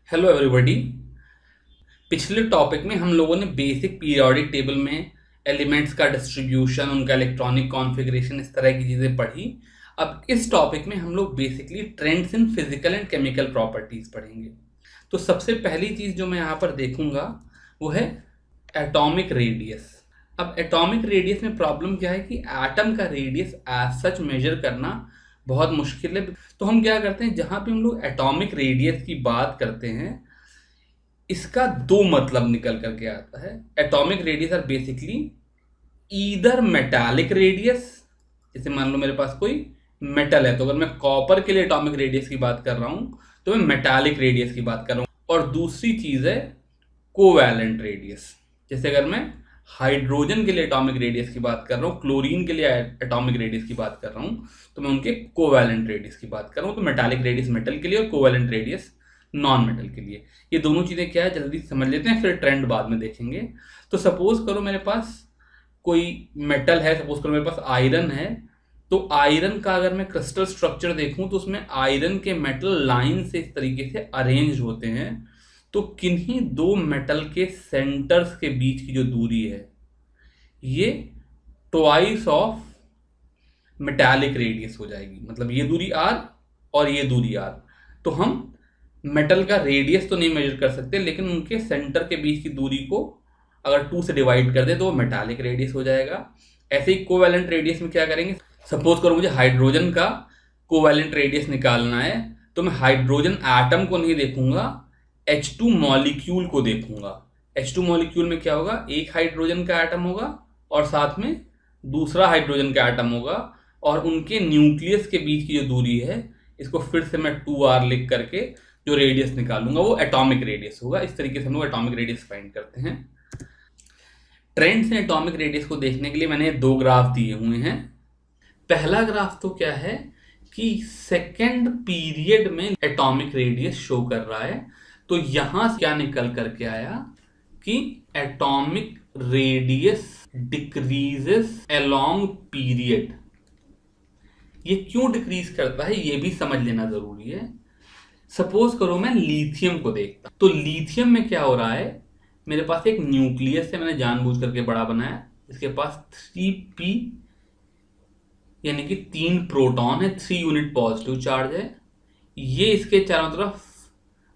Hello everybody. पिछले topic में हम लोगों ने बेसिक पीरियोडिक टेबल में एलिमेंट्स का डिस्ट्रीब्यूशन, उनका इलेक्ट्रॉनिक कॉन्फ़िगरेशन, इस तरह की चीज़ें पढ़ी। अब इस टॉपिक में हम लोग basically trends in physical and chemical properties पढ़ेंगे। तो सबसे पहली चीज़ जो मैं यहाँ पर देखूंगा वो है एटॉमिक रेडियस। अब एटॉमिक रेडियस में प्रॉब्लम क्या है कि एटम का रेडियस एज सच मेजर करना बहुत मुश्किल है। तो हम क्या करते हैं, जहाँ पे हम लोग एटॉमिक रेडियस की बात करते हैं, इसका दो मतलब निकल करके आता है। Atomic radius are basically either metallic radius, जैसे मान लो मेरे पास कोई मेटल है, तो अगर मैं कॉपर के लिए एटॉमिक रेडियस की बात कर रहा हूं तो मैं मेटालिक रेडियस की बात कर रहा हूं। और दूसरी चीज है कोवैलेंट रेडियस। जैसे अगर मैं हाइड्रोजन के लिए एटॉमिक रेडियस की बात कर रहा हूँ, क्लोरीन के लिए एटॉमिक रेडियस की बात कर रहा हूँ, तो मैं उनके कोवैलेंट रेडियस की बात कर रहा हूँ। तो मेटालिक रेडियस मेटल के लिए और कोवैलेंट रेडियस नॉन मेटल के लिए। ये दोनों चीज़ें क्या है जल्दी समझ लेते हैं, फिर ट्रेंड बाद में देखेंगे। तो सपोज करो मेरे पास कोई मेटल है, सपोज करो मेरे पास आयरन है। तो आयरन का अगर मैं क्रिस्टल स्ट्रक्चर देखूं तो उसमें आयरन के मेटल लाइन से इस तरीके से अरेंज होते हैं। तो किन्हीं दो मेटल के सेंटर्स के बीच की जो दूरी है ये ट्वाइस ऑफ मेटालिक रेडियस हो जाएगी। मतलब ये दूरी आर और ये दूरी आर। तो हम मेटल का रेडियस तो नहीं मेजर कर सकते, लेकिन उनके सेंटर के बीच की दूरी को अगर 2 से डिवाइड कर दे तो वो मेटालिक रेडियस हो जाएगा। ऐसे ही कोवैलेंट रेडियस में क्या करेंगे, सपोज करो मुझे हाइड्रोजन का कोवैलेंट रेडियस निकालना है, तो मैं हाइड्रोजन एटम को नहीं देखूंगा, H2 मॉलिक्यूल को देखूंगा। H2 मॉलिक्यूल में क्या होगा, एक हाइड्रोजन का एटम होगा और साथ में दूसरा हाइड्रोजन का एटम होगा, और उनके न्यूक्लियस के बीच की जो दूरी है, इसको फिर से मैं 2r लिख करके जो रेडियस निकालूंगा वो एटॉमिक रेडियस होगा। इस तरीके से हम लोग एटॉमिक रेडियस फाइंड करते हैं। ट्रेंड्स इन एटॉमिक रेडियस को देखने के लिए मैंने दो ग्राफ दिए हुए हैं। पहला ग्राफ तो क्या है कि सेकेंड पीरियड में एटॉमिक रेडियस शो कर रहा है। तो यहां से क्या निकल करके आया कि atomic radius decreases along period. ये क्यों डिक्रीज करता है ये भी समझ लेना जरूरी है। सपोज करो मैं लिथियम को देखता, तो लिथियम में क्या हो रहा है, मेरे पास एक न्यूक्लियस है, मैंने जानबूझ करके बड़ा बनाया। इसके पास 3p यानी कि 3 प्रोटॉन है, 3 यूनिट पॉजिटिव चार्ज है। ये इसके चारों तरफ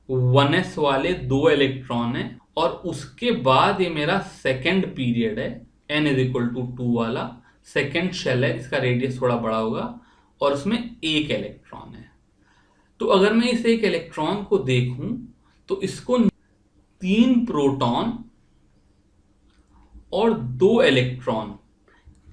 1s वाले 2 इलेक्ट्रॉन है। और उसके बाद ये मेरा सेकेंड पीरियड है, n इज इक्वल टू 2 वाला सेकेंड शेल है जिसका रेडियस थोड़ा बड़ा होगा, और उसमें एक इलेक्ट्रॉन है। तो अगर मैं इस एक इलेक्ट्रॉन को देखूं तो इसको 3 प्रोटॉन और 2 इलेक्ट्रॉन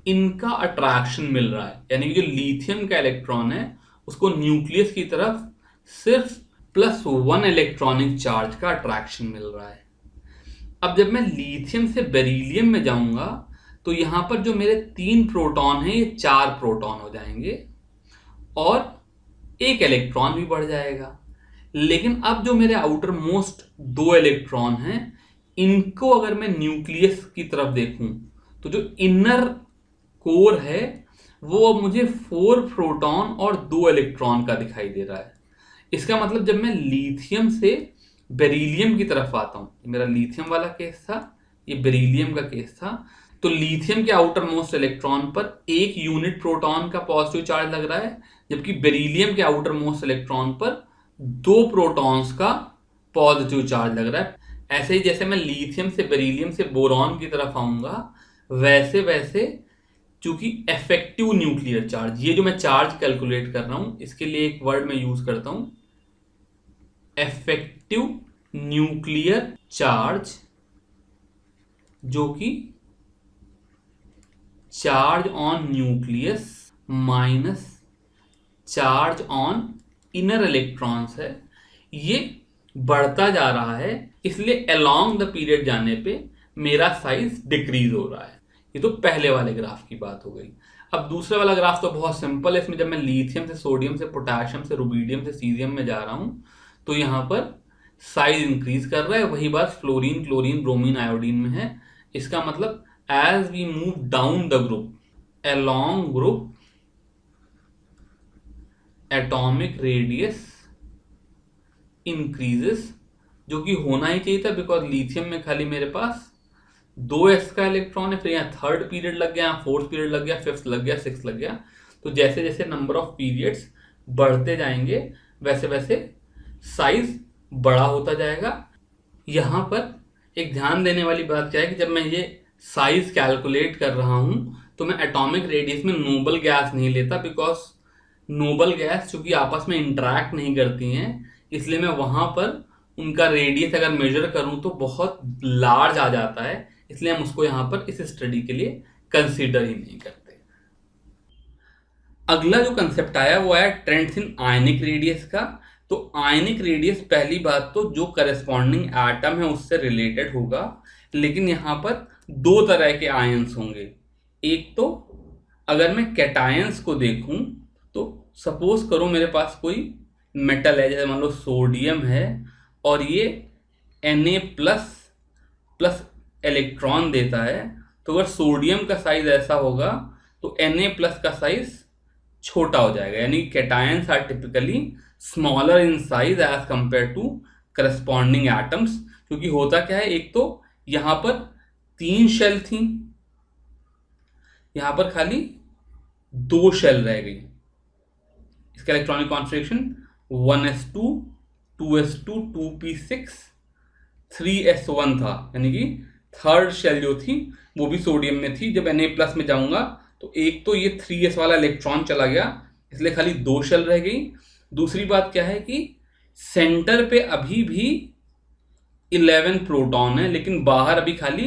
इनका अट्रैक्शन मिल रहा है। यानी कि जो लिथियम का इलेक्ट्रॉन है उसको न्यूक्लियस की तरफ सिर्फ +1 इलेक्ट्रॉनिक चार्ज का अट्रैक्शन मिल रहा है। अब जब मैं लिथियम से बेरिलियम में जाऊंगा तो यहां पर जो मेरे 3 प्रोटॉन हैं ये 4 प्रोटॉन हो जाएंगे और एक इलेक्ट्रॉन भी बढ़ जाएगा। लेकिन अब जो मेरे आउटर मोस्ट 2 इलेक्ट्रॉन हैं इनको अगर मैं न्यूक्लियस की तरफ देखूं तो जो इनर कोर है वो अब मुझे 4 प्रोटॉन और 2 इलेक्ट्रॉन का दिखाई दे रहा है। इसका मतलब जब मैं लिथियम से बेरिलियम की तरफ आता हूं, मेरा लिथियम वाला केस था, ये बेरिलियम का केस था, तो लिथियम के आउटर मोस्ट इलेक्ट्रॉन पर 1 यूनिट प्रोटॉन का पॉजिटिव चार्ज लग रहा है, जबकि बेरिलियम के आउटर मोस्ट इलेक्ट्रॉन पर 2 प्रोटॉन्स का पॉजिटिव चार्ज लग रहा है। ऐसे ही जैसे मैं लिथियम से बेरिलियम से बोरॉन की तरफ आऊंगा, वैसे वैसे चूंकि इफेक्टिव न्यूक्लियर चार्ज, ये जो मैं चार्ज कैलकुलेट कर रहा हूं इसके लिए एक वर्ड मैं यूज करता हूं, इफेक्टिव न्यूक्लियर चार्ज, जो कि charge on nucleus minus charge on inner electrons है, ये बढ़ता जा रहा है। इसलिए अलोंग द पीरियड जाने पे मेरा साइज डिक्रीज हो रहा है। ये तो पहले वाले ग्राफ की बात हो गई। अब दूसरे वाला ग्राफ तो बहुत सिंपल है। इसमें जब मैं लिथियम से सोडियम से पोटेशियम से रुबिडियम से सीजियम में जा रहा हूं तो यहां पर साइज इंक्रीज कर रहा है। वही बात फ्लोरीन क्लोरीन ब्रोमीन आयोडीन में है। इसका मतलब as we move down the group along group atomic radius increases जो कि होना ही चाहिए था, बिकॉज लिथियम में खाली मेरे पास 2s का इलेक्ट्रॉन है, फिर यहाँ थर्ड पीरियड लग गया, यहाँ फोर्थ पीरियड लग गया, फिफ्थ लग गया, सिक्स लग गया। तो जैसे जैसे नंबर ऑफ पीरियड्स बढ़ते जाएंगे वैसे वैसे साइज बड़ा होता जाएगा। यहाँ पर एक ध्यान देने वाली बात क्या है कि जब मैं ये साइज कैलकुलेट कर रहा हूँ तो मैं एटॉमिक रेडियस में नोबल गैस नहीं लेता, बिकॉज नोबल गैस चूंकि आपस में इंटरैक्ट नहीं करती हैं, इसलिए मैं वहां पर उनका रेडियस अगर मेजर करूं तो बहुत लार्ज आ जाता है, इसलिए हम उसको यहाँ पर इस स्टडी के लिए कंसीडर ही नहीं करते। अगला जो कंसेप्ट आया वो आया ट्रेंड्स इन आयनिक रेडियस का। तो आयनिक रेडियस पहली बात तो जो करस्पॉन्डिंग एटम है उससे रिलेटेड होगा, लेकिन यहाँ पर दो तरह के आयंस होंगे। एक तो अगर मैं कैटायंस को देखूं तो सपोज करो मेरे पास कोई मेटल है, जैसे मान लो सोडियम है और ये Na प्लस प्लस इलेक्ट्रॉन देता है, तो अगर सोडियम का साइज ऐसा होगा तो Na प्लस का साइज छोटा हो जाएगा, यानी cations are typically smaller in size as compare to corresponding atoms. क्योंकि होता क्या है, एक तो यहां पर 3 शेल थी, यहां पर खाली 2 शेल रह गई। इसका electronic configuration 1s2 2s2 2p6 3s1 था, यानी कि थर्ड शेल जो थी वो भी सोडियम में थी। जब Na प्लस में जाऊंगा तो एक तो ये 3s वाला इलेक्ट्रॉन चला गया, इसलिए खाली 2 शेल रह गई। दूसरी बात क्या है कि सेंटर पे अभी भी 11 प्रोटॉन है, लेकिन बाहर अभी खाली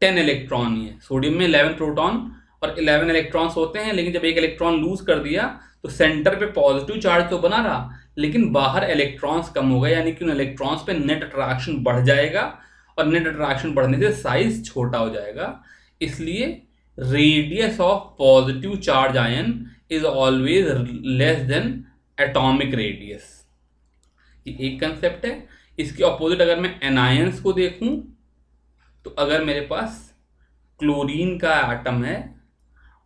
10 इलेक्ट्रॉन ही है। सोडियम में 11 प्रोटॉन और 11 इलेक्ट्रॉन्स होते हैं, लेकिन जब एक इलेक्ट्रॉन लूज कर दिया तो सेंटर पे पॉजिटिव चार्ज तो बना रहा, लेकिन बाहर इलेक्ट्रॉन्स कम हो गए, यानी कि उन इलेक्ट्रॉन्स पे नेट अट्रैक्शन बढ़ जाएगा और नेट अट्रैक्शन बढ़ने से साइज छोटा हो जाएगा। इसलिए radius of positive charge ion is always less than atomic radius. ये एक कंसेप्ट है। इसके ऑपोजिट अगर मैं एनायंस को देखूं तो अगर मेरे पास क्लोरीन का एटम है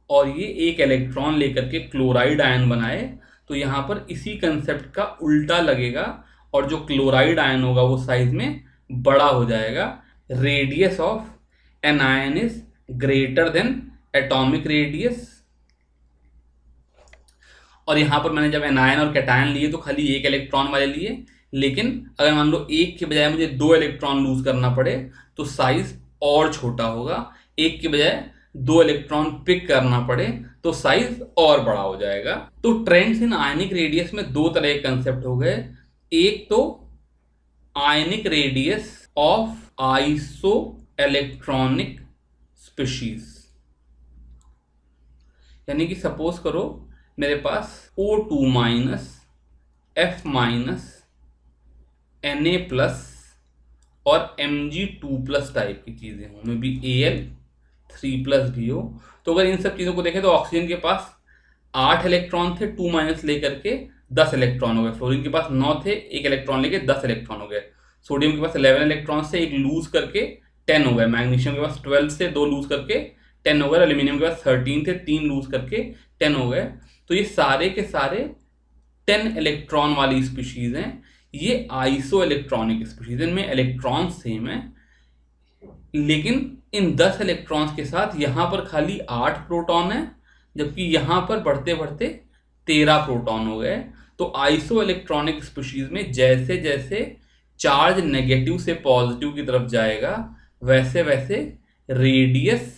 और ये एक इलेक्ट्रॉन लेकर के क्लोराइड आयन बनाए, तो यहां पर इसी कंसेप्ट का उल्टा लगेगा और जो क्लोराइड आयन होगा वो साइज में बड़ा हो जाएगा। Radius of an ion is greater than atomic radius. और यहां पर मैंने जब एनायन और कैटायन लिए तो खाली एक इलेक्ट्रॉन वाले लिए, लेकिन अगर मान लो एक के बजाय मुझे 2 इलेक्ट्रॉन लूज करना पड़े तो साइज और छोटा होगा। एक के बजाय 2 इलेक्ट्रॉन पिक करना पड़े तो साइज और बड़ा हो जाएगा। तो ट्रेंड्स इन आयनिक रेडियस में 2 तरह के कंसेप्ट हो गए। एक तो ionic radius of iso electronic species, यानी कि सपोज करो मेरे पास O2 minus F minus Na plus और Mg2 प्लस टाइप की चीजें हों, में भी Al3 प्लस भी हो। तो अगर इन सब चीजों को देखें तो ऑक्सीजन के पास 8 इलेक्ट्रॉन थे, 2 माइनस लेकर के 10 इलेक्ट्रॉन हो गए। फ्लोरीन के पास 9 थे, 1 इलेक्ट्रॉन लेके 10 इलेक्ट्रॉन हो गए। सोडियम के पास 11 इलेक्ट्रॉन से 1 लूज करके 10 हो गए। मैग्नीशियम के पास 12 से 2 लूज करके 10 हो गए। एल्यूमिनियम के पास 13 थे, 3 लूज करके 10 हो गए। तो ये सारे के सारे 10 इलेक्ट्रॉन वाली स्पीशीज हैं। ये आइसो इलेक्ट्रॉनिक स्पीशीज, इनमें इलेक्ट्रॉन सेम है, लेकिन इन 10 इलेक्ट्रॉन्स के साथ यहां पर खाली 8 प्रोटॉन है, जबकि यहां पर बढ़ते बढ़ते 13 प्रोटॉन हो गए। तो आइसो इलेक्ट्रॉनिक स्पीशीज में जैसे जैसे चार्ज नेगेटिव से पॉजिटिव की तरफ जाएगा वैसे वैसे रेडियस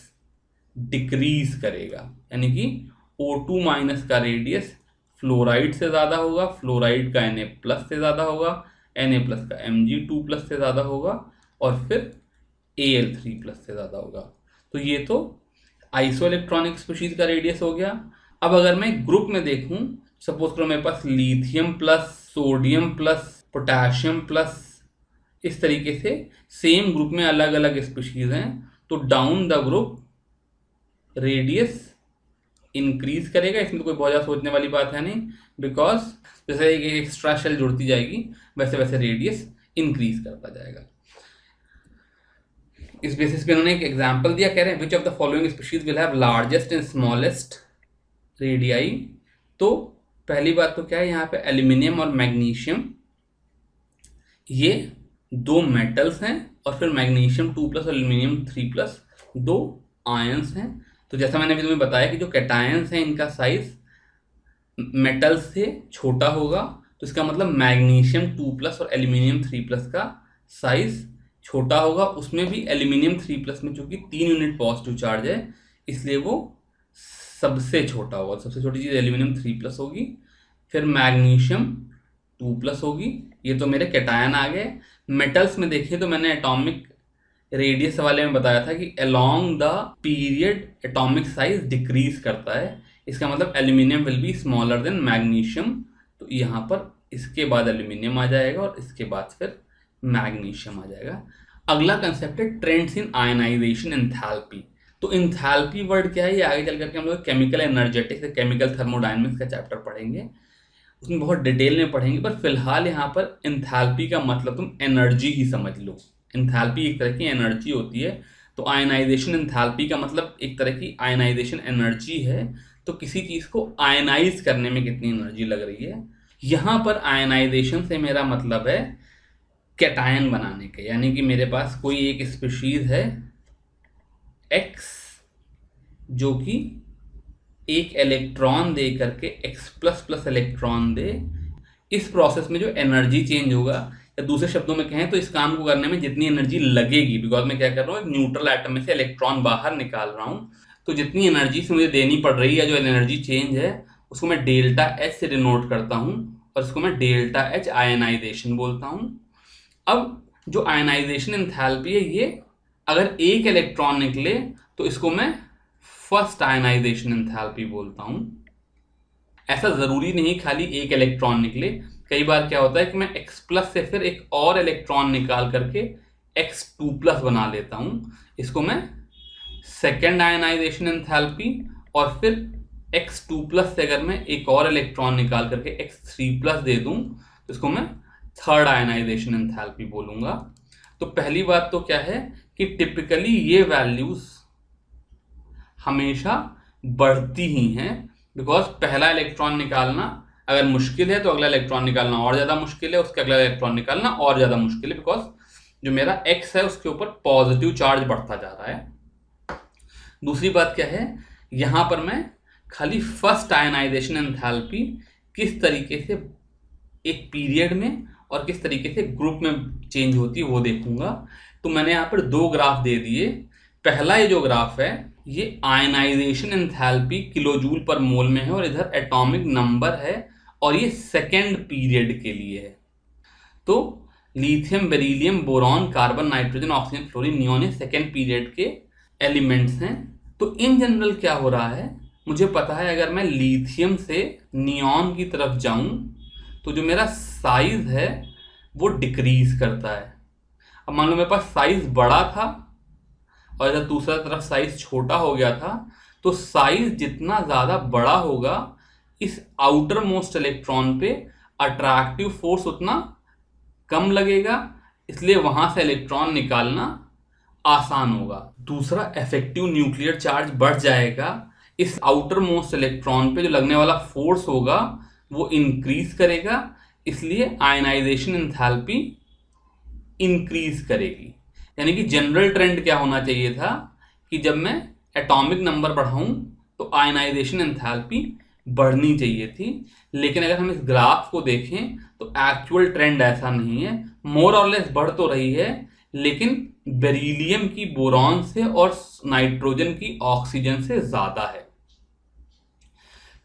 डिक्रीज करेगा, यानी कि O2 माइनस का रेडियस फ्लोराइड से ज़्यादा होगा, फ्लोराइड का Na प्लस से ज़्यादा होगा, Na प्लस का Mg2 प्लस से ज़्यादा होगा और फिर Al3 प्लस से ज़्यादा होगा। तो ये तो आइसो इलेक्ट्रॉनिक स्पीशीज का रेडियस हो गया। अब अगर मैं ग्रुप में देखूं, सपोज करो मेरे पास lithium plus, sodium plus, potassium plus, इस तरीके से सेम ग्रुप में अलग अलग स्पीशीज हैं, तो down the group radius increase करेगा। इसमें तो कोई बहुत ज़्यादा सोचने वाली बात है नहीं, बिकॉज जैसे एक एक्स्ट्रा शेल जुड़ती जाएगी वैसे वैसे रेडियस इंक्रीज करता जाएगा। इस बेसिस पे उन्होंने एक एग्जांपल दिया, कह रहे हैं which of the following species will have largest and smallest radii. तो पहली बात तो क्या है, यहाँ पे एल्यूमिनियम और मैग्नीशियम ये दो मेटल्स हैं और फिर मैग्नीशियम 2+ और एल्यूमिनियम 3+, दो आयंस हैं। तो जैसा मैंने अभी तुम्हें बताया कि जो कैटायंस हैं इनका साइज मेटल से छोटा होगा, तो इसका मतलब मैग्नीशियम 2+ और एल्यूमिनियम 3+ का साइज छोटा होगा। उसमें भी एल्यूमिनियम 3+ में चूंकि 3 यूनिट पॉजिटिव चार्ज है, इसलिए वो सबसे छोटा होगा। सबसे छोटी चीज़ एल्यूमिनियम 3+ होगी, फिर मैग्नीशियम 2+ होगी। ये तो मेरे कैटायन आ गए। मेटल्स में देखिए तो मैंने एटॉमिक रेडियस वाले में बताया था कि along the period atomic size decrease करता है। इसका मतलब aluminium will be smaller than magnesium. तो यहाँ पर इसके बाद एल्यूमिनियम आ जाएगा और इसके बाद फिर मैग्नीशियम आ जाएगा। अगला कंसेप्ट है ट्रेंड्स इन आयनाइजेशन एंथैल्पी। तो एंथैल्पी वर्ड क्या है, ये आगे चल करके हम लोग केमिकल एनर्जेटिक्स, केमिकल थर्मोडायनेमिक्स का चैप्टर पढ़ेंगे, उसमें बहुत डिटेल में पढ़ेंगे। पर फिलहाल यहाँ पर एंथैल्पी का मतलब तुम एनर्जी ही समझ लो। एंथैल्पी एक तरह की एनर्जी होती है। तो आयनाइजेशन एंथैल्पी का मतलब एक तरह की आयनाइजेशन एनर्जी है। तो किसी चीज़ को आयनाइज करने में कितनी एनर्जी लग रही है। यहाँ पर आयनाइजेशन से मेरा मतलब है कैटायन बनाने के, यानी कि मेरे पास कोई एक स्पीशीज है X जो कि एक इलेक्ट्रॉन दे करके X++ इलेक्ट्रॉन दे। इस प्रोसेस में जो एनर्जी चेंज होगा, या दूसरे शब्दों में कहें तो इस काम को करने में जितनी एनर्जी लगेगी, बिकॉज मैं क्या कर रहा हूँ, एक न्यूट्रल एटम में से इलेक्ट्रॉन बाहर निकाल रहा हूँ, तो जितनी एनर्जी से मुझे देनी पड़ रही है, जो एनर्जी चेंज है, उसको मैं डेल्टा H से डिनोट करता हूँ और इसको मैं डेल्टा H आयनाइजेशन बोलता हूँ। अब जो आयनाइजेशन एंथैल्पी है, ये अगर एक इलेक्ट्रॉन निकले तो इसको मैं फर्स्ट आयनाइजेशन एंथैल्पी बोलता हूँ। ऐसा ज़रूरी नहीं खाली एक इलेक्ट्रॉन निकले, कई बार क्या होता है कि मैं X+ से फिर एक और इलेक्ट्रॉन निकाल करके X2+ बना लेता हूँ, इसको मैं सेकेंड आयनाइजेशन एंथैल्पी। और फिर X2+ से अगर मैं एक और इलेक्ट्रॉन निकाल करके X3+ दे दूँ तो इसको मैं थर्ड आयनाइजेशन एंथैल्पी बोलूँगा। तो पहली बात तो क्या है कि टिपिकली ये वैल्यूज़ हमेशा बढ़ती ही हैं, बिकॉज पहला इलेक्ट्रॉन निकालना अगर मुश्किल है तो अगला इलेक्ट्रॉन निकालना और ज़्यादा मुश्किल है, उसके अगला इलेक्ट्रॉन निकालना और ज़्यादा मुश्किल है, बिकॉज जो मेरा X है उसके ऊपर पॉजिटिव चार्ज बढ़ता जा रहा है। दूसरी बात क्या है, यहाँ पर मैं खाली फर्स्ट आयनाइजेशन एंथैल्पी किस तरीके से एक पीरियड में और किस तरीके से ग्रुप में चेंज होती है वो देखूंगा। तो मैंने यहाँ पर दो ग्राफ दे दिए। पहला ये जो ग्राफ है ये आयनाइजेशन एंथैल्पी किलोजूल पर मोल में है और इधर एटॉमिक नंबर है, और ये सेकेंड पीरियड के लिए है। तो lithium, beryllium, boron, carbon, nitrogen, oxygen, fluorine, neon ये सेकेंड पीरियड के एलिमेंट्स हैं। तो इन जनरल क्या हो रहा है, मुझे पता है अगर मैं लिथियम से नियॉन की तरफ जाऊं तो जो मेरा साइज है वो डिक्रीज करता है। अब मान लो मेरे पास साइज बड़ा था और इधर दूसरा तरफ साइज छोटा हो गया था, तो साइज जितना ज़्यादा बड़ा होगा इस आउटर मोस्ट इलेक्ट्रॉन पे अट्रैक्टिव फोर्स उतना कम लगेगा, इसलिए वहां से इलेक्ट्रॉन निकालना आसान होगा। दूसरा, इफेक्टिव न्यूक्लियर चार्ज बढ़ जाएगा। इस आउटर मोस्ट इलेक्ट्रॉन पे जो लगने वाला फोर्स होगा वो इंक्रीज करेगा, इसलिए आयनाइजेशन एंथैल्पी इंक्रीज करेगी। यानी कि जनरल ट्रेंड क्या होना चाहिए था कि जब मैं एटॉमिक नंबर बढ़ाऊं तो आयनाइजेशन एंथैल्पी बढ़नी चाहिए थी। लेकिन अगर हम इस ग्राफ को देखें तो एक्चुअल ट्रेंड ऐसा नहीं है। मोर और लेस बढ़ तो रही है, लेकिन बेरिलियम की बोरॉन से और नाइट्रोजन की ऑक्सीजन से ज्यादा है।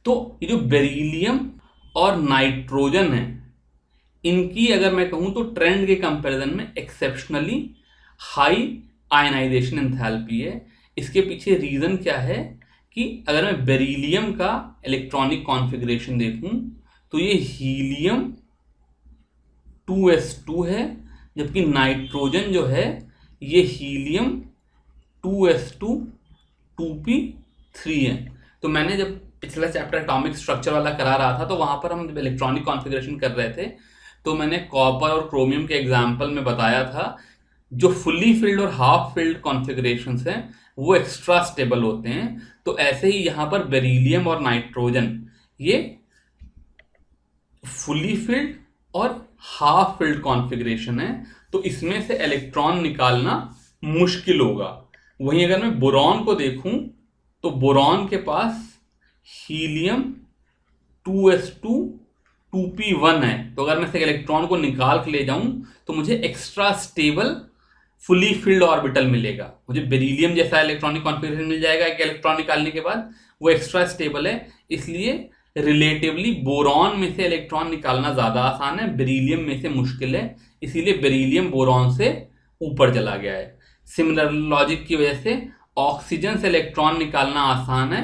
तो ये जो बेरिलियम और नाइट्रोजन है, इनकी अगर मैं कहूं तो ट्रेंड के कंपैरिजन में एक्सेप्शनली हाई आयनाइजेशन एंथैल्पी है। इसके पीछे रीजन क्या है कि अगर मैं बेरिलियम का इलेक्ट्रॉनिक कॉन्फ़िगरेशन देखूं तो ये हीलियम 2s2 है, जबकि नाइट्रोजन जो है ये हीलियम 2s2 2p3 है। तो मैंने जब पिछला चैप्टर एटॉमिक स्ट्रक्चर वाला करा रहा था तो वहां पर हम इलेक्ट्रॉनिक कॉन्फ़िगरेशन कर रहे थे, तो मैंने कॉपर और क्रोमियम के एग्जाम्पल में बताया था जो फुल्ली फिल्ड और हाफ फिल्ड कॉन्फ़िगरेशंस हैं वो एक्स्ट्रा स्टेबल होते हैं। तो ऐसे ही यहाँ पर बेरिलियम और नाइट्रोजन ये फुल्ली फिल्ड और हाफ फिल्ड कॉन्फ़िगरेशन है, तो इसमें से इलेक्ट्रॉन निकालना मुश्किल होगा। वहीं अगर मैं बोरॉन को देखूं तो बोरॉन के पास हीलियम 2s2 2p1 है, तो अगर मैं इसे इलेक्ट्रॉन को निकाल के ले जाऊं तो मुझे extra stable fully filled orbital मिलेगा। मुझे बेरिलियम जैसा इलेक्ट्रॉनिक कॉन्फ़िगरेशन मिल जाएगा एक इलेक्ट्रॉन निकालने के बाद, वो एक्स्ट्रा स्टेबल है, इसलिए रिलेटिवली बोरॉन में से इलेक्ट्रॉन निकालना ज्यादा आसान है, बेरिलियम में से मुश्किल है, इसीलिए बेरिलियम बोरॉन से ऊपर चला गया है। सिमिलर लॉजिक की वजह से ऑक्सीजन से इलेक्ट्रॉन निकालना आसान है,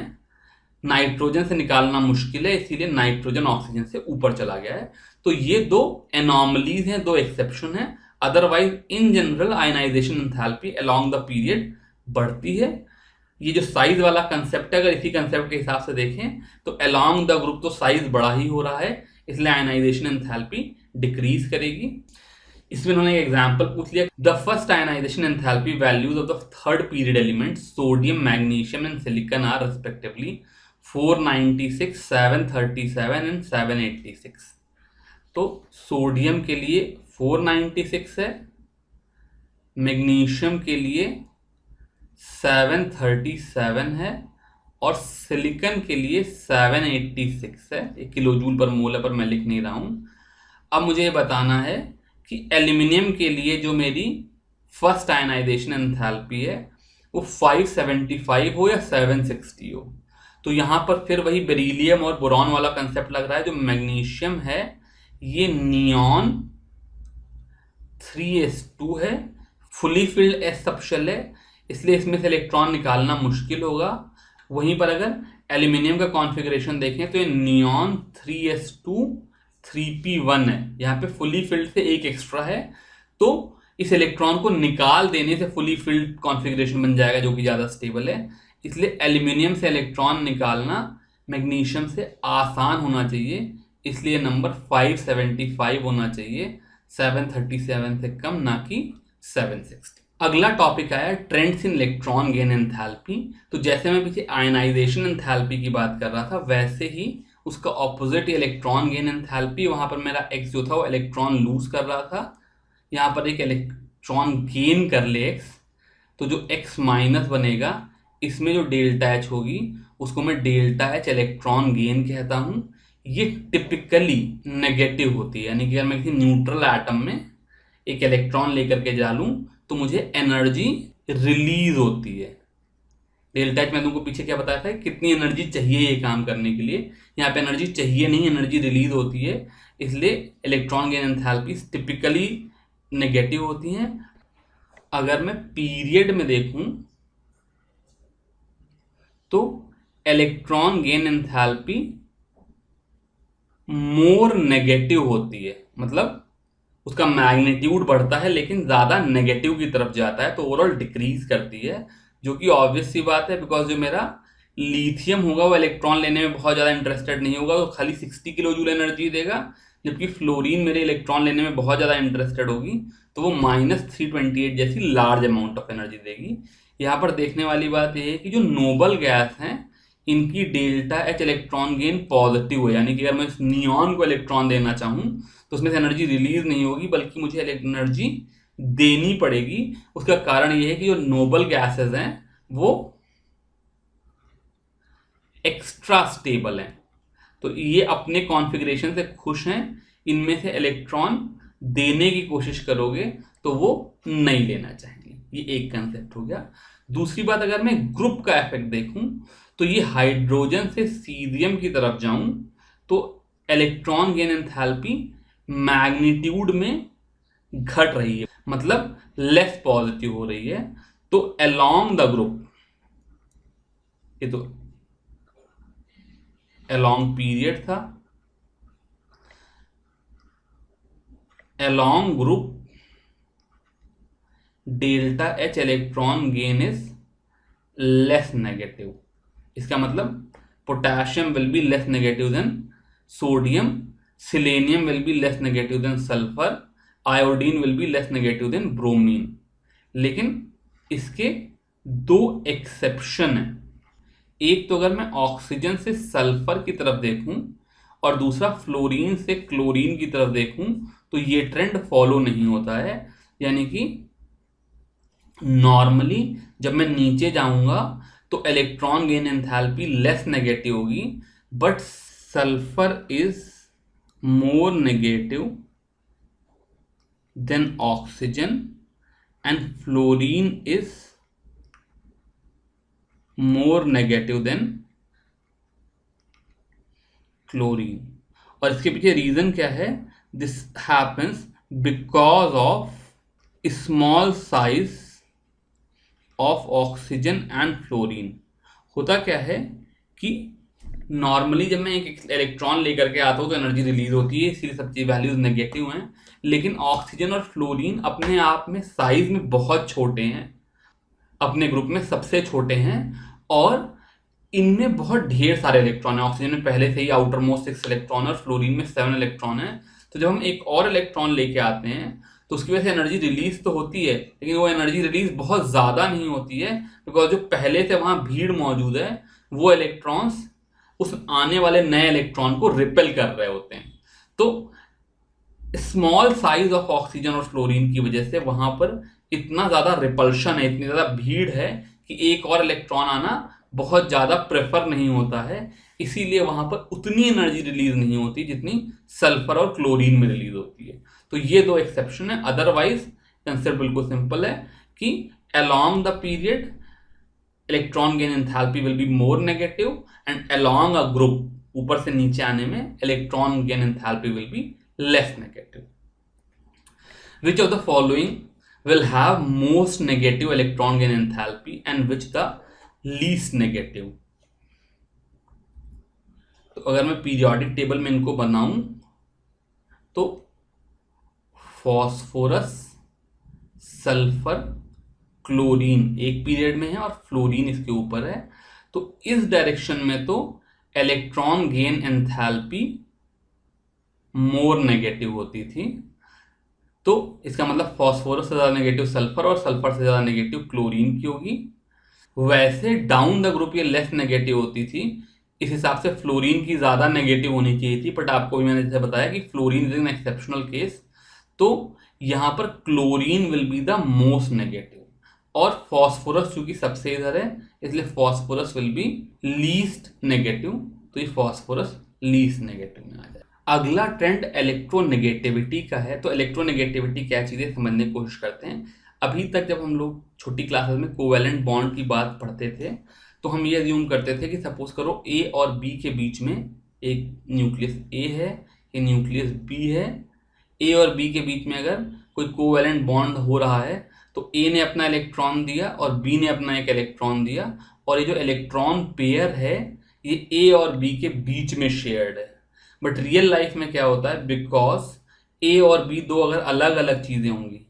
नाइट्रोजन से निकालना मुश्किल है, इसीलिए नाइट्रोजन ऑक्सीजन से ऊपर चला गया है। तो ये दो एनॉमलीज हैं, दो एक्सेप्शन है। Otherwise in general ionization enthalpy along the period बढ़ती है। ये जो साइज वाला कंसेप्ट है, अगर इसी कंसेप्ट के हिसाब से देखें तो अलोंग द ग्रुप तो साइज बड़ा ही हो रहा है, इसलिए आयनाइजेशन एंथैल्पी डिक्रीज करेगी। इसमें उन्होंने एक एग्जांपल पूछ लिया, the first ionization enthalpy values of the third period element sodium, magnesium and silicon are respectively 496, 737 and 786। तो सोडियम के लिए 496 है, मैग्नीशियम के लिए 737 है और सिलिकॉन के लिए 786 है। एक किलो जूल पर मोल पर मैं लिख नहीं रहा हूं। अब मुझे ये बताना है कि एल्यूमिनियम के लिए जो मेरी फर्स्ट आयनाइजेशन एंथैल्पी है वो 575 हो या 760 हो। तो यहां पर फिर वही बेरिलियम और बोरॉन वाला कंसेप्ट लग रहा है। जो मैग्नीशियम है ये नियॉन 3s2 है, फुली फिल्ड एस सबशेल है, इसलिए इसमें से इलेक्ट्रॉन निकालना मुश्किल होगा। वहीं पर अगर एल्यूमिनियम का कॉन्फ़िगरेशन देखें तो ये नियॉन 3s2 3p1 है, यहाँ पे फुली फिल्ड से एक एक्स्ट्रा है, तो इस इलेक्ट्रॉन को निकाल देने से फुली फिल्ड कॉन्फ़िगरेशन बन जाएगा जो कि ज़्यादा स्टेबल है। इसलिए एल्यूमिनियम से इलेक्ट्रॉन निकालना मैग्नीशियम से आसान होना चाहिए, इसलिए नंबर 575 होना चाहिए, 737 से कम, ना कि 760। अगला टॉपिक आया trends in electron gain enthalpy. तो जैसे मैं पीछे आयनाइजेशन एंथैल्पी की बात कर रहा था, वैसे ही उसका ऑपोजिट इलेक्ट्रॉन गेन एंथैल्पी, वहां पर मेरा एक्स जो था वो इलेक्ट्रॉन लूज कर रहा था, यहाँ पर एक इलेक्ट्रॉन गेन कर ले एक्स, तो जो एक्स माइनस बनेगा इसमें जो डेल्टा एच होगी उसको मैं डेल्टा एच इलेक्ट्रॉन गेन कहता हूं। ये टिपिकली नेगेटिव होती है, यानी कि अगर मैं किसी न्यूट्रल एटम में एक इलेक्ट्रॉन लेकर के जा लूं तो मुझे एनर्जी रिलीज होती है। डेल्टा एच मैं तुमको पीछे क्या बताया था, कितनी एनर्जी चाहिए ये काम करने के लिए, यहाँ पे एनर्जी चाहिए नहीं, एनर्जी रिलीज होती है, इसलिए electron gain enthalpy typically negative होती हैं। अगर मैं पीरियड में देखूं तो electron gain enthalpy more negative होती है, मतलब उसका मैग्नीट्यूड बढ़ता है लेकिन ज्यादा नेगेटिव की तरफ जाता है, तो ओवरऑल डिक्रीज करती है, जो कि ऑब्वियस सी बात है, बिकॉज जो मेरा लिथियम होगा वो इलेक्ट्रॉन लेने में बहुत ज़्यादा इंटरेस्टेड नहीं होगा, वो खाली 60 किलो जूल एनर्जी देगा, जबकि फ्लोरीन मेरे इलेक्ट्रॉन लेने में बहुत ज़्यादा इंटरेस्टेड होगी, तो वो -328 जैसी लार्ज अमाउंट ऑफ एनर्जी देगी। यहाँ पर देखने वाली बात यह है कि जो नोबल गैस हैं इनकी delta H electron gain positive है, यानी कि अगर मैं इस नियॉन को इलेक्ट्रॉन देना चाहूँ तो उसमें से एनर्जी रिलीज नहीं होगी, बल्कि मुझे एनर्जी देनी पड़ेगी। उसका कारण यह है कि जो नोबल गैसेस हैं वो एक्स्ट्रा स्टेबल हैं, तो ये अपने कॉन्फ़िगरेशन से खुश हैं, इनमें से इलेक्ट्रॉन देने की कोशिश करोगे तो वो नहीं लेना चाहेंगे। ये एक कंसेप्ट हो गया। दूसरी बात, अगर मैं ग्रुप का इफेक्ट देखूं तो ये हाइड्रोजन से सीरियम की तरफ जाऊं तो इलेक्ट्रॉन गेन एंथैल्पी मैग्नीट्यूड में घट रही है, मतलब लेस पॉजिटिव हो रही है। तो अलोंग द ग्रुप, ये तो अलोंग पीरियड था, along group delta H electron gain is less negative. इसका मतलब potassium will be less negative than sodium, selenium will be less negative than sulphur, iodine will be less negative than bromine. लेकिन इसके दो exception है, एक तो अगर मैं ऑक्सीजन से सल्फर की तरफ देखूं और दूसरा फ्लोरीन से क्लोरीन की तरफ देखूं तो ये ट्रेंड फॉलो नहीं होता है, यानी कि नॉर्मली जब मैं नीचे जाऊंगा तो electron gain enthalpy less negative होगी, but sulphur is more negative than oxygen and fluorine is more negative than chlorine. और इसके पीछे रीजन क्या है? This happens because of small size of oxygen and fluorine. होता क्या है कि नॉर्मली जब मैं एक इलेक्ट्रॉन लेकर के आता हूँ तो एनर्जी रिलीज होती है, इसीलिए सब चीज वैल्यूज नेगेटिव हैं। लेकिन ऑक्सीजन और फ्लोरीन अपने आप में साइज में बहुत छोटे हैं, अपने ग्रुप में सबसे छोटे हैं, और इनमें बहुत ढेर सारे इलेक्ट्रॉन है। ऑक्सीजन में पहले से ही आउटर मोस्ट 6 इलेक्ट्रॉन है और फ्लोरीन में 7 इलेक्ट्रॉन है। तो जब हम एक और इलेक्ट्रॉन लेके आते हैं तो उसकी वजह से एनर्जी रिलीज तो होती है, लेकिन वो एनर्जी रिलीज बहुत ज्यादा नहीं होती है, बिकॉज जो पहले से वहां भीड़ मौजूद है वो इलेक्ट्रॉन्स उस आने वाले नए इलेक्ट्रॉन को रिपेल कर रहे होते हैं। तो स्मॉल साइज ऑफ ऑक्सीजन और फ्लोरीन की वजह से वहां पर इतना ज्यादा रिपल्शन है, इतनी ज्यादा भीड़ है कि एक और इलेक्ट्रॉन आना बहुत ज्यादा प्रेफर नहीं होता है, इसीलिए वहां पर उतनी एनर्जी रिलीज नहीं होती जितनी सल्फर और क्लोरीन में रिलीज होती है। तो ये दो एक्सेप्शन है, अदरवाइज कंसेप्ट बिल्कुल सिंपल है कि along the period electron gain enthalpy will be more negative and along a group ऊपर से नीचे आने में electron gain enthalpy will be less negative. Which of the following will have most negative electron gain enthalpy and which the least negative? तो अगर मैं periodic table में इनको बनाऊं तो फॉस्फोरस, सल्फर, क्लोरीन एक पीरियड में है और फ्लोरीन इसके ऊपर है। तो इस डायरेक्शन में तो electron gain enthalpy more negative होती थी, तो इसका मतलब फॉस्फोरस से ज्यादा नेगेटिव सल्फर और सल्फर से ज्यादा नेगेटिव क्लोरीन की होगी। वैसे डाउन द ग्रुप ये लेस नेगेटिव होती थी, इस हिसाब से फ्लोरीन की ज्यादा नेगेटिव होनी चाहिए थी, बट आपको भी मैंने जैसे बताया कि fluorine is an exceptional case, तो यहां पर chlorine will be the most negative, और फॉस्फोरस क्योंकि सबसे इधर है इसलिए phosphorus will be least negative, तो ये फॉस्फोरस लीस्ट नेगेटिव में आ जाए। अगला ट्रेंड इलेक्ट्रोनेगेटिविटी का है। तो इलेक्ट्रोनेगेटिविटी क्या चीज़ है समझने की कोशिश करते हैं। अभी तक जब हम लोग छोटी क्लासेस में कोवैलेंट बॉन्ड की बात पढ़ते थे तो हम ये अज्यूम करते थे कि सपोज करो ए और बी के बीच में एक न्यूक्लियस ए है, ये न्यूक्लियस बी है। ए और बी के बीच में अगर कोई कोवैलेंट बॉन्ड हो रहा है तो ए ने अपना इलेक्ट्रॉन दिया और बी ने अपना एक इलेक्ट्रॉन दिया, और ये जो इलेक्ट्रॉन पेयर है ये ए और बी के बीच में शेयर्ड है। बट रियल लाइफ में क्या होता है, बिकॉज ए और बी दो अगर अलग अलग चीजें होंगी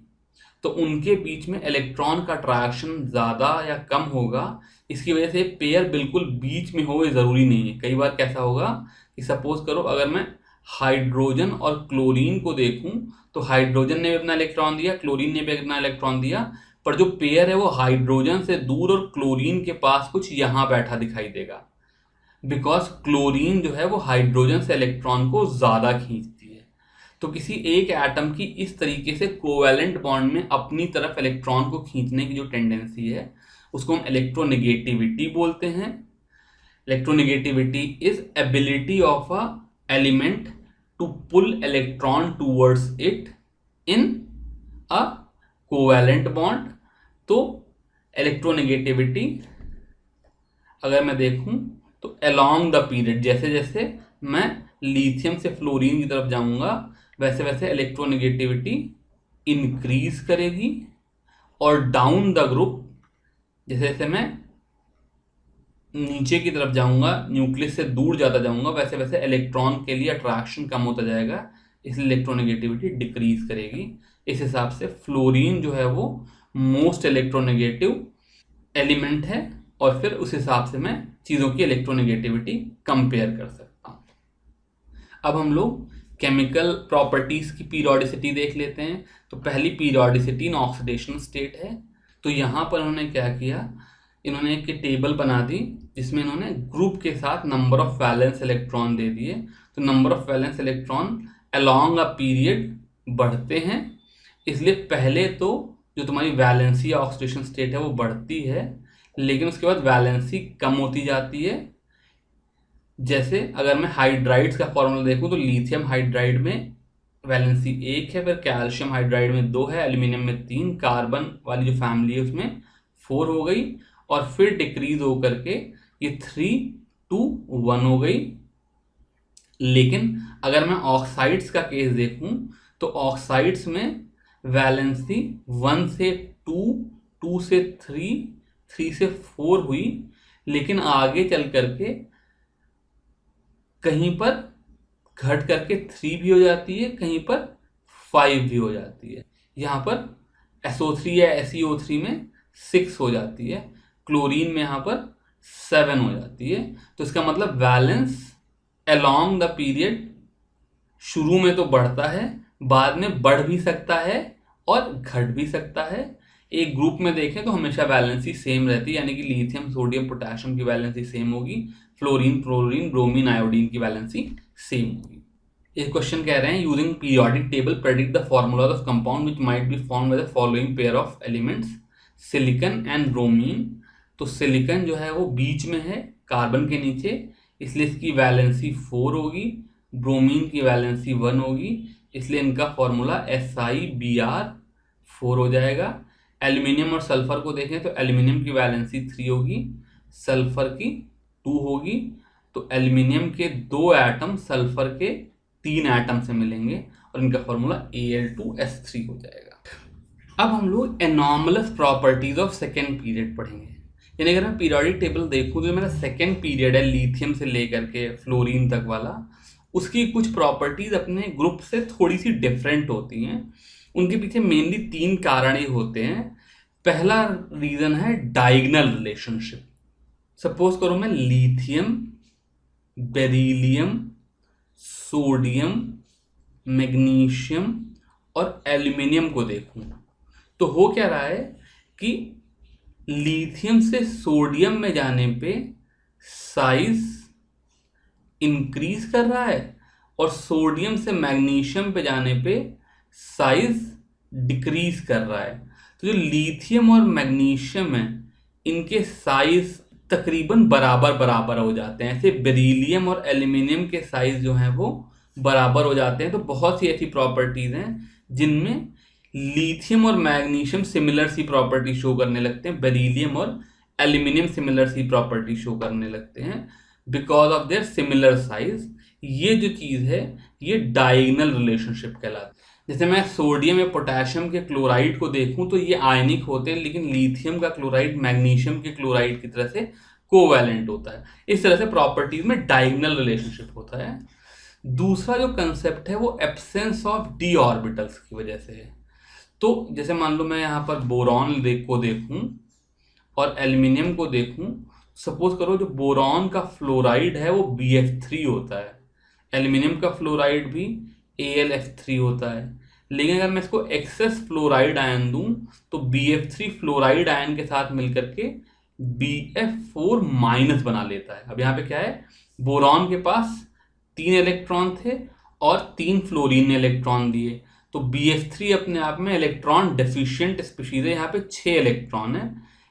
तो उनके बीच में इलेक्ट्रॉन का अट्रैक्शन ज्यादा या कम होगा, इसकी वजह से पेयर बिल्कुल बीच में हो ये जरूरी नहीं है। कई बार कैसा होगा कि सपोज करो अगर मैं हाइड्रोजन और क्लोरीन को देखूं तो हाइड्रोजन ने भी अपना इलेक्ट्रॉन दिया, क्लोरीन ने भी अपना इलेक्ट्रॉन दिया, पर जो पेयर है वो हाइड्रोजन से दूर और क्लोरीन के पास कुछ यहां बैठा दिखाई देगा, बिकॉज क्लोरीन जो है वो हाइड्रोजन से इलेक्ट्रॉन को ज्यादा खींचती है। तो किसी एक एटम की इस तरीके से कोवैलेंट बॉन्ड में अपनी तरफ इलेक्ट्रॉन को खींचने की जो टेंडेंसी है उसको हम इलेक्ट्रोनेगेटिविटी बोलते हैं। Electronegativity is ability of a element to pull electron towards it in a covalent bond. तो इलेक्ट्रोनेगेटिविटी अगर मैं देखूं तो अलोंग द पीरियड जैसे जैसे मैं लिथियम से फ्लोरीन की तरफ जाऊंगा वैसे वैसे इलेक्ट्रोनेगेटिविटी इंक्रीज करेगी, और डाउन द ग्रुप जैसे जैसे मैं नीचे की तरफ जाऊंगा, न्यूक्लियस से दूर जाता जाऊंगा, वैसे वैसे इलेक्ट्रॉन के लिए अट्रैक्शन कम होता जाएगा, इसलिए इलेक्ट्रोनेगेटिविटी डिक्रीज करेगी। इस हिसाब से फ्लोरीन जो है वो मोस्ट इलेक्ट्रोनेगेटिव एलिमेंट है, और फिर उस हिसाब से मैं चीजों की इलेक्ट्रोनेगेटिविटी कंपेयर कर सकता हूं। अब हम लोग केमिकल प्रॉपर्टीज की पीरियोडिसिटी देख लेते हैं। तो पहली पीरियोडिसिटी इन ऑक्सीडेशन स्टेट है। तो यहां पर उन्होंने क्या किया, इन्होंने एक टेबल बना दी जिसमें इन्होंने ग्रुप के साथ नंबर ऑफ वैलेंस इलेक्ट्रॉन दे दिए। तो number of valence electron along a period बढ़ते हैं, इसलिए पहले तो जो तुम्हारी वैलेंसी या ऑक्सीडेशन स्टेट है वो बढ़ती है, लेकिन उसके बाद वैलेंसी कम होती जाती है। जैसे अगर मैं हाइड्राइड्स का फॉर्मूला देखूं तो लिथियम हाइड्राइड में वैलेंसी 1 है, फिर कैल्शियम हाइड्राइड में 2 है, एल्यूमिनियम में 3, कार्बन वाली जो फैमिली है उसमें 4 हो गई, और फिर डिक्रीज होकर के ये 3 to 1 हो गई। लेकिन अगर मैं ऑक्साइड्स का केस देखूं तो ऑक्साइड्स में वैलेंसी 1 से 2, 2 से 3, 3 से 4 हुई, लेकिन आगे चल करके कहीं पर घट करके 3 भी हो जाती है, कहीं पर 5 भी हो जाती है। यहाँ पर SO3 या SeO3 में 6 हो जाती है, क्लोरीन में यहाँ पर 7 हो जाती है। तो इसका मतलब वैलेंस अलोंग द पीरियड शुरू में तो बढ़ता है, बाद में बढ़ भी सकता है और घट भी सकता है। एक ग्रुप में देखें तो हमेशा वैलेंसी सेम रहती है, यानी कि लिथियम सोडियम पोटेशियम की वैलेंसी सेम होगी, फ्लोरीन फ्लोरीन ब्रोमीन आयोडीन की वैलेंसी सेम होगी। एक क्वेश्चन कह रहे हैं using periodic table predict the formula of compound which might be formed by the following pair of elements silicon and bromine. तो silicon जो है वो बीच में है कार्बन के नीचे, इसलिए इसकी वैलेंसी 4 होगी, ब्रोमीन की वैलेंसी 1 होगी, इसलिए इनका फॉर्मूला SiBr4 हो जाएगा। एल्यूमिनियम और सल्फर को देखें तो एल्यूमिनियम की वैलेंसी 3 होगी, सल्फर की 2 होगी, तो एल्यूमिनियम के 2 एटम सल्फर के 3 एटम से मिलेंगे और इनका फॉर्मूला Al2S3 हो जाएगा। अब हम लोग anomalous properties of second period पढ़ेंगे। यानी अगर मैं पीरियोडिक टेबल देखूं तो मेरा सेकेंड पीरियड है लिथियम से लेकर के फ्लोरीन तक वाला, उसकी कुछ प्रॉपर्टीज अपने ग्रुप से थोड़ी सी डिफरेंट होती हैं। उनके पीछे मेनली 3 कारण ही होते हैं। पहला रीजन है डायगोनल रिलेशनशिप। सपोज करो मैं लिथियम, बेरिलियम, सोडियम, मैग्नीशियम और एल्यूमिनियम को देखूं तो हो क्या रहा है कि लिथियम से सोडियम में जाने पे साइज इंक्रीज कर रहा है और सोडियम से मैग्नीशियम पे जाने पे साइज डिक्रीज कर रहा है। तो जो लिथियम और मैग्नीशियम है इनके साइज तकरीबन बराबर बराबर हो जाते हैं। ऐसे बेरिलियम और एल्यूमिनियम के साइज जो हैं वो बराबर हो जाते हैं। तो बहुत सी ऐसी प्रॉपर्टीज हैं जिनमें लिथियम और मैग्नीशियम सिमिलर सी प्रॉपर्टी शो करने लगते हैं, बेरिलियम और एल्यूमिनियम सिमिलर सी प्रॉपर्टी शो करने लगते हैं because of their similar size. ये जो चीज़ है ये डायगोनल रिलेशनशिप कहलाती है। जैसे मैं सोडियम या पोटेशियम के क्लोराइड को देखूं तो ये आयनिक होते हैं, लेकिन लिथियम का क्लोराइड मैग्नीशियम के क्लोराइड की तरह से कोवैलेंट होता है। इस तरह से प्रॉपर्टीज में डायगोनल रिलेशनशिप होता है। दूसरा जो कंसेप्ट है वो एब्सेंस ऑफ डी ऑर्बिटल्स की वजह से है। तो जैसे मान लो मैं यहाँ पर बोरॉन को देखूं और एल्यूमिनियम को देखूं, सपोज करो जो बोरॉन का फ्लोराइड है वो BF3 होता है, एल्यूमिनियम का फ्लोराइड भी AlF3 होता है। लेकिन अगर मैं इसको एक्सेस फ्लोराइड आयन दूं तो BF3 फ्लोराइड आयन के साथ मिलकर के BF4 माइनस बना लेता है। अब यहाँ पे क्या है, बोरॉन के पास 3 इलेक्ट्रॉन थे और 3 फ्लोरीन ने इलेक्ट्रॉन दिए, तो BF3 अपने आप में इलेक्ट्रॉन डेफिशिएंट स्पीशीज है, यहाँ पे 6 इलेक्ट्रॉन है।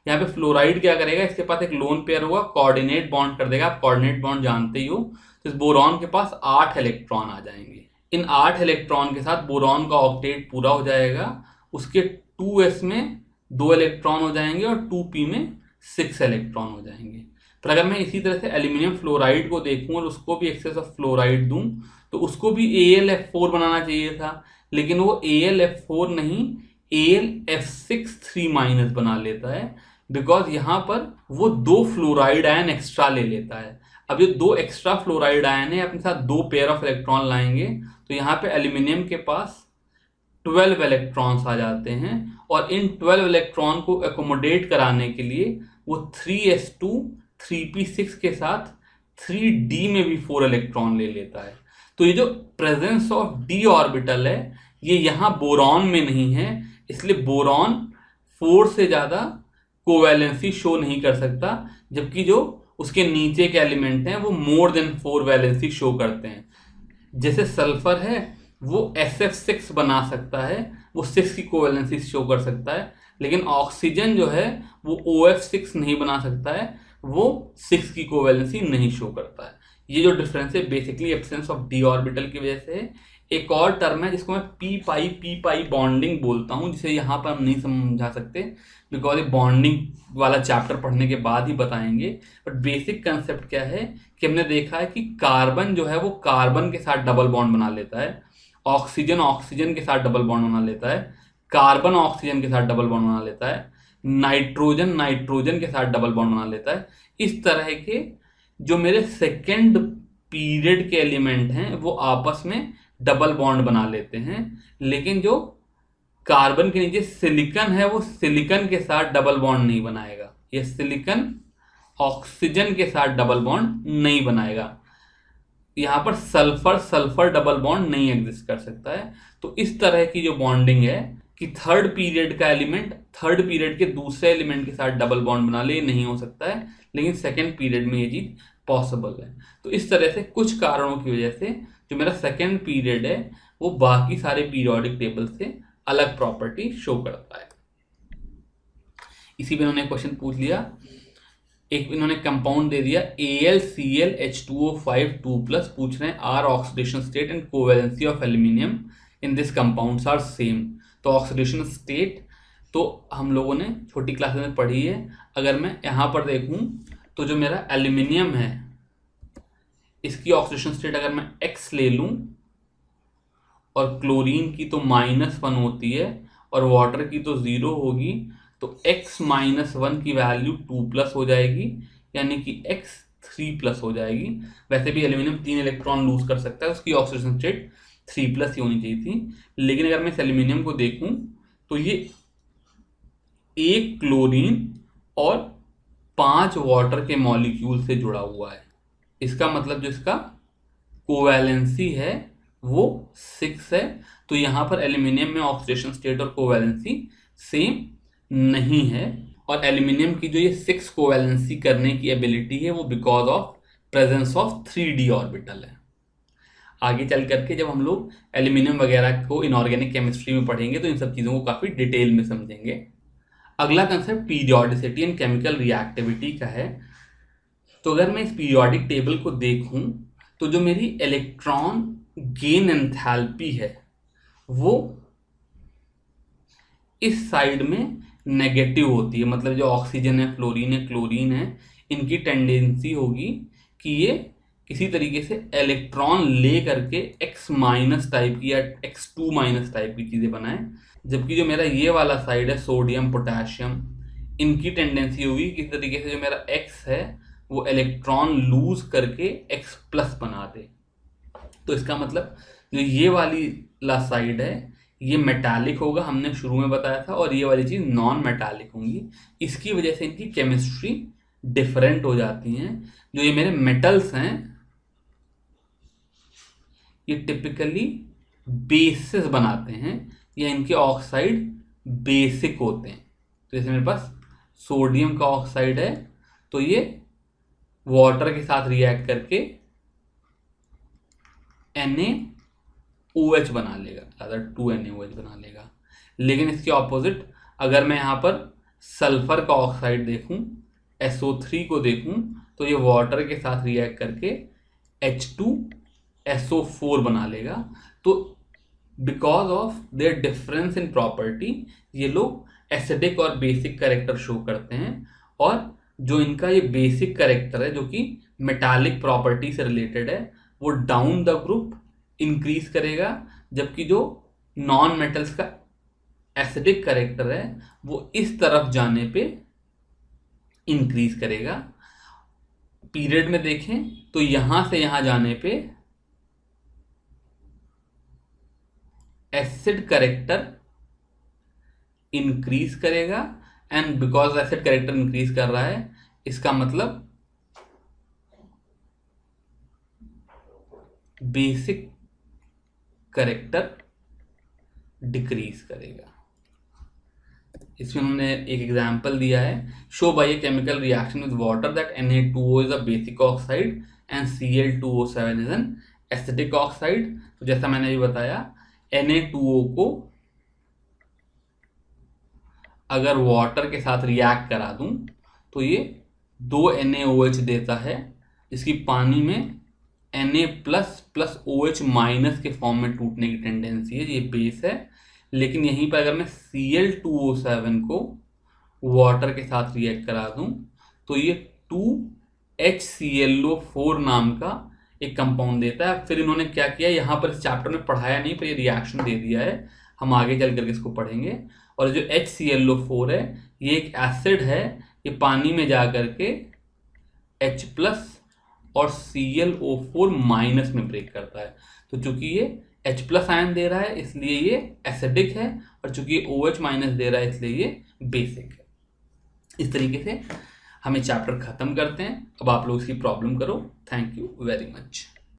यहाँ पे फ्लोराइड क्या करेगा, इसके पास एक लोन पेयर होगा, कोऑर्डिनेट बॉन्ड कर देगा। आप कोऑर्डिनेट बॉन्ड जानते ही हो। तो इस बोरॉन के पास 8 इलेक्ट्रॉन आ जाएंगे। इन 8 इलेक्ट्रॉन के साथ बोरॉन का ऑक्टेट पूरा हो जाएगा। उसके 2s में 2 इलेक्ट्रॉन हो जाएंगे और 2p में 6 इलेक्ट्रॉन हो जाएंगे। पर अगर मैं इसी तरह से एल्यूमिनियम फ्लोराइड को देखूं और उसको भी एक्सेस ऑफ फ्लोराइड दूं तो उसको भी AlF4 बनाना चाहिए था, लेकिन वो AlF4 नहीं AlF6 3- बना लेता है, बिकॉज यहाँ पर वो 2 फ्लोराइड आयन एक्स्ट्रा ले लेता है। अब ये 2 एक्स्ट्रा फ्लोराइड आयन है अपने साथ 2 पेयर ऑफ इलेक्ट्रॉन लाएंगे, तो यहाँ पे एल्यूमिनियम के पास 12 इलेक्ट्रॉन्स आ जाते हैं और इन 12 इलेक्ट्रॉन को एकोमोडेट कराने के लिए वो 3s2 3p6 के साथ 3d में भी 4 इलेक्ट्रॉन ले लेता है। तो ये जो प्रेजेंस ऑफ d ऑर्बिटल है ये यहाँ बोरॉन में नहीं है, इसलिए बोरॉन 4 से ज़्यादा कोवैलेंसी शो नहीं कर सकता, जबकि जो उसके नीचे के एलिमेंट हैं वो मोर देन 4 वैलेंसी शो करते हैं। जैसे सल्फर है वो SF6 बना सकता है, वो 6 की कोवैलेंसी शो कर सकता है, लेकिन ऑक्सीजन जो है वो OF6 नहीं बना सकता है, वो 6 की कोवैलेंसी नहीं शो करता है। ये जो डिफरेंस है basically absence of D orbital की वजह से है। एक और टर्म है जिसको मैं पी पाई बॉन्डिंग बोलता हूँ, जिसे यहाँ पर हम नहीं समझा सकते बिकॉज ये बॉन्डिंग वाला चैप्टर पढ़ने के बाद ही बताएंगे। बट बेसिक कंसेप्ट क्या है कि हमने देखा है कि कार्बन जो है वो कार्बन के साथ डबल बॉन्ड बना लेता है, ऑक्सीजन ऑक्सीजन के साथ डबल बॉन्ड बना लेता है, कार्बन ऑक्सीजन के साथ डबल बॉन्ड बना लेता है, नाइट्रोजन नाइट्रोजन के साथ डबल बॉन्ड बना लेता है। इस तरह के जो मेरे सेकेंड पीरियड के एलिमेंट हैं वो आपस में डबल बॉन्ड बना लेते हैं, लेकिन जो कार्बन के नीचे सिलिकॉन है वो सिलिकॉन के साथ डबल बॉन्ड नहीं बनाएगा। ये सिलिकॉन ऑक्सीजन के साथ डबल बॉन्ड नहीं बनाएगा। यहाँ पर सल्फर सल्फर डबल बॉन्ड नहीं एग्जिस्ट कर सकता है। तो इस तरह की जो बॉन्डिंग है कि थर्ड पीरियड का एलिमेंट थर्ड पीरियड के दूसरे एलिमेंट के साथ डबल बॉन्ड बना ले, नहीं हो सकता है, लेकिन सेकेंड पीरियड में ये चीज पॉसिबल है। तो इस तरह से कुछ कारणों की वजह से जो मेरा सेकेंड पीरियड है वो बाकी सारे पीरियोडिक टेबल से अलग प्रॉपर्टी शो करता है। इसी पे इन्होंने क्वेश्चन पूछ लिया, एक इन्होंने कंपाउंड दे दिया AlClH2O5 2+, पूछ रहे हैं are oxidation state and covalency of aluminium in this compounds are same. तो ऑक्सीडेशन स्टेट तो हम लोगों ने छोटी क्लास में पढ़ी है। अगर मैं यहाँ पर देखूँ तो जो मेरा एल्यूमिनियम है इसकी ऑक्सीडेशन स्टेट अगर मैं X ले लूँ और क्लोरीन की तो -1 होती है और वाटर की तो 0 होगी, तो X -1 की वैल्यू 2+ हो जाएगी, यानी कि X 3+ हो जाएगी। वैसे भी एल्यूमिनियम 3 इलेक्ट्रॉन लूज कर सकता है, उसकी ऑक्सीडेशन स्टेट 3+ ही होनी चाहिए थी। लेकिन अगर मैं इस एल्यूमिनियम को देखूं तो ये 1 क्लोरीन और 5 वाटर के मॉलिक्यूल से जुड़ा हुआ है। इसका मतलब जो इसका कोवैलेंसी है वो 6 है। तो यहाँ पर एल्यूमिनियम में ऑक्सीडेशन स्टेट और कोवैलेंसी सेम नहीं है, और एल्यूमिनियम की जो ये 6 कोवैलेंसी करने की एबिलिटी है वो because of presence of 3d orbital है। आगे चल करके जब हम लोग एल्यूमिनियम वगैरह को इनऑर्गेनिक केमिस्ट्री में पढ़ेंगे तो इन सब चीज़ों को काफ़ी डिटेल में समझेंगे। अगला concept periodicity and chemical reactivity का है। तो अगर मैं इस पीरियोडिक टेबल को देखूं तो जो मेरी इलेक्ट्रॉन गेन एंथैल्पी है वो इस साइड में नेगेटिव होती है। मतलब जो ऑक्सीजन है, फ्लोरीन है, क्लोरीन है, इनकी टेंडेंसी होगी कि ये किसी तरीके से इलेक्ट्रॉन ले करके X- टाइप की या X2- टाइप की चीज़ें बनाए, जबकि जो मेरा ये वाला साइड है सोडियम पोटेशियम, इनकी टेंडेंसी होगी किसी तरीके से जो मेरा X है वो इलेक्ट्रॉन लूज करके X+ बना दे। तो इसका मतलब जो ये वाली साइड है ये मेटालिक होगा, हमने शुरू में बताया था, और ये वाली चीज़ नॉन मेटालिक होंगी। इसकी वजह से इनकी केमिस्ट्री डिफरेंट हो जाती हैं। जो ये मेरे मेटल्स हैं ये टिपिकली बेसिस बनाते हैं या इनके ऑक्साइड बेसिक होते हैं। तो जैसे मेरे पास सोडियम का ऑक्साइड है तो ये वाटर के साथ रिएक्ट करके NaOH बना लेगा, अदर 2NaOH बना लेगा। लेकिन इसके ऑपोजिट अगर मैं यहाँ पर सल्फर का ऑक्साइड देखूँ, SO3 को देखूँ, तो ये वाटर के साथ रिएक्ट करके H2SO4 बना लेगा। तो because of their difference in property ये लोग एसिडिक और बेसिक कैरेक्टर शो करते हैं, और जो इनका ये बेसिक कैरेक्टर है जो कि मेटालिक प्रॉपर्टी से रिलेटेड है वो डाउन द ग्रुप इंक्रीज करेगा, जबकि जो नॉन मेटल्स का एसिडिक कैरेक्टर है वो इस तरफ जाने पे इंक्रीज करेगा। पीरियड में देखें तो यहां से यहां जाने पे एसिड कैरेक्टर इंक्रीज करेगा, and because acid character increase कर रहा है इसका मतलब बेसिक कैरेक्टर डिक्रीज करेगा। इसमें उन्होंने एक एग्जांपल दिया है, show by a chemical reaction with water that Na2O is a basic oxide and Cl2O7 is an acidic oxide. तो जैसा मैंने अभी बताया, Na2O को अगर वाटर के साथ रिएक्ट करा दूं तो ये 2 NaOH देता है। इसकी पानी में Na plus plus OH minus के फॉर्म में टूटने की टेंडेंसी है, ये बेस है। लेकिन यहीं पर अगर मैं Cl2O7 को वाटर के साथ रिएक्ट करा दूं तो ये 2HClO4 नाम का एक कंपाउंड देता है। फिर इन्होंने क्या किया, यहाँ पर इस चैप्टर में पढ़ाया नहीं पर ये रिएक्शन दे दिया है, हम आगे चल करके इसको पढ़ेंगे। और जो HClO4 है ये एक एसिड है, ये पानी में जा करके H प्लस और ClO4 माइनस में ब्रेक करता है। तो चूंकि ये H प्लस आयन दे रहा है इसलिए ये एसिडिक है, और चूंकि ये OH माइनस दे रहा है इसलिए ये बेसिक है। इस तरीके से हम ये चैप्टर खत्म करते हैं। अब आप लोग इसकी प्रॉब्लम करो। Thank you very much.